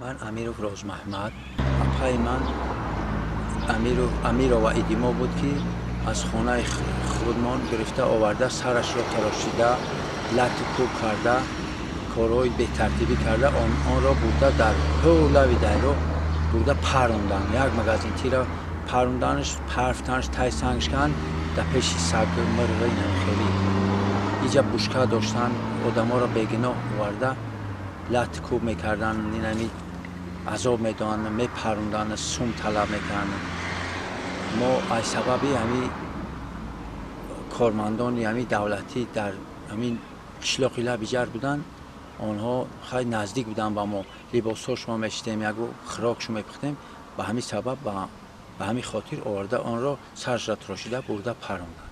من امیرов روز محمد اپای من امیر و ایدیما بود که از خانه خودمان گرفته آورده سرش را تراشیده لط کوب کرده کارهای به ترتیبی کرده آن را بوده در پولوی دیرو بوده پروندن یک مگازین تیرا پروندنش پرفتنش تای سنگش کن در پیش سگ مرغی نمیخیلی اینجا بوشکه داشتن آدما را بگناه آورده لط کوب میکردن نمی عذاب میدادن میپروندن سوم طلب میکردن ما از سببی همین کارمندان همین دولتی در همین قشلاقی لبیجر بودن آنها خیلی نزدیک بودن با ما لباسهاش ما میشتیم یکو خراکشو میپختیم به همین سبب به همین خاطر آورده آن را سرش را تراشیده برده پروندن